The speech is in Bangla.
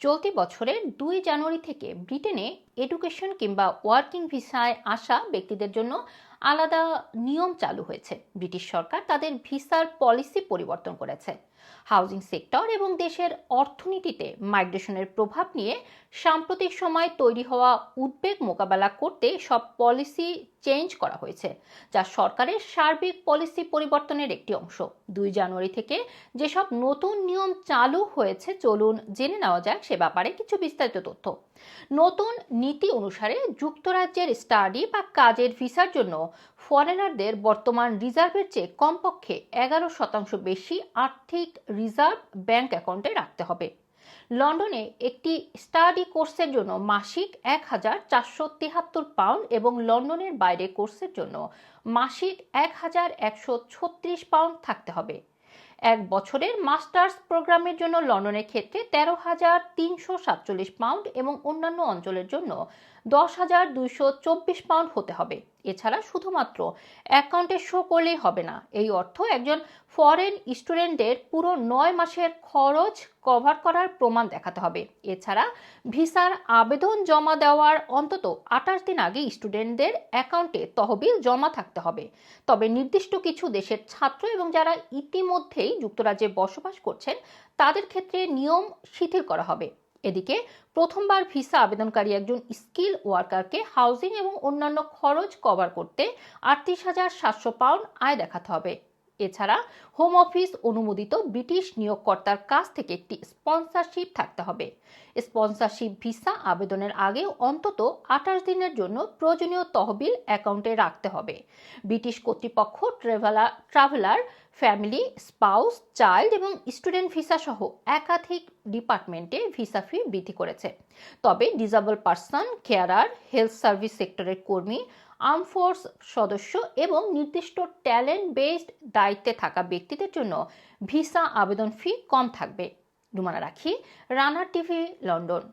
চলতি বছরের ২ জানুয়ারি থেকে ব্রিটেনে এডুকেশন কিংবা ওয়ার্কিং ভিসায় আসা ব্যক্তিদের জন্য আলাদা নিয়ম চালু হয়েছে। ব্রিটিশ সরকার তাদের ভিসার পলিসি পরিবর্তন করেছে। হাউজিং সেক্টর এবং দেশের অর্থনীতিতে মাইগ্রেশনের প্রভাব নিয়ে সাম্প্রতিক সময় তৈরি হওয়া উদ্বেগ মোকাবেলা করতে সব পলিসি চেঞ্জ করা হয়েছে, যা সরকারের সার্বিক পলিসি পরিবর্তনের একটি অংশ। ২ জানুয়ারি থেকে যেসব নতুন নিয়ম চালু হয়েছে চলুন জেনে নেওয়া যাক সে ব্যাপারে কিছু বিস্তারিত তথ্য। নতুন নীতি অনুসারে যুক্তরাজ্যের স্টাডি বা কাজের ভিসার জন্য ফরেনারদের বর্তমান রিজার্ভের চেয়ে কমপক্ষে ১১% বেশি আর্থিক রিজার্ভ ব্যাংক অ্যাকাউন্টে রাখতে হবে। লন্ডনে একটি স্টাডি কোর্সের জন্য মাসিক ১,৪৭৩ পাউন্ড এবং লন্ডনের বাইরে কোর্সের জন্য মাসিক ১,১৩৬ পাউন্ড থাকতে হবে। ১ বছরের মাস্টার্স প্রোগ্রামের জন্য লন্ডনের ক্ষেত্রে ১৩,৩৪৭ পাউন্ড এবং অন্যান্য অঞ্চলের জন্য ১০,২২৪ পাউন্ড হতে হবে। এছাড়া শুধুমাত্র অ্যাকাউন্টে শো করলেই হবে না, এই অর্থ একজন ফরেন স্টুডেন্টের পুরো ৯ মাসের খরচ কভার করার প্রমাণ দেখাতে হবে। এছাড়া ভিসার আবেদন জমা দেওয়ার অন্তত ২৮ দিন আগে স্টুডেন্টদের অ্যাকাউন্টে তহবিল জমা থাকতে হবে। তবে নির্দিষ্ট কিছু দেশের ছাত্র এবং যারা ইতিমধ্যেই যুক্তরাজ্যে বসবাস করছেন তাদের ক্ষেত্রে নিয়ম শিথিল করা হবে। এদিকে প্রথমবার ভিসা আবেদনকারী একজন স্কিল ওয়ার্কারকে হাউজিং এবং অন্যান্য খরচ কভার করতে ৩৮,৭০০ পাউন্ড আয় দেখাতে হবে। এছাড়া হোম অফিস অনুমোদিত ব্রিটিশ নিয়োগকর্তার কাছ থেকে একটি স্পন্সরশিপ থাকতে হবে। স্পন্সরশিপ ভিসা আবেদনের আগে অন্তত ২৮ দিনের জন্য প্রয়োজনীয় তহবিল অ্যাকাউন্টে রাখতে হবে। ব্রিটিশ কর্তৃপক্ষ ট্রাভেলার, ফ্যামিলি, স্পাউস, চাইল্ড এবং স্টুডেন্ট ভিসা সহ একাধিক ডিপার্টমেন্টে ভিসা ফি বৃদ্ধি করেছে। তবে disable person, carer, health service সেক্টরের কর্মী, আর্ম ফোর্স সদস্য এবং নির্দিষ্ট ট্যালেন্ট বেসড দায়িত্বে থাকা ব্যক্তিদের জন্য ভিসা আবেদন ফি কম থাকবে। রুমানা রাখি, রানার টিভি, লন্ডন।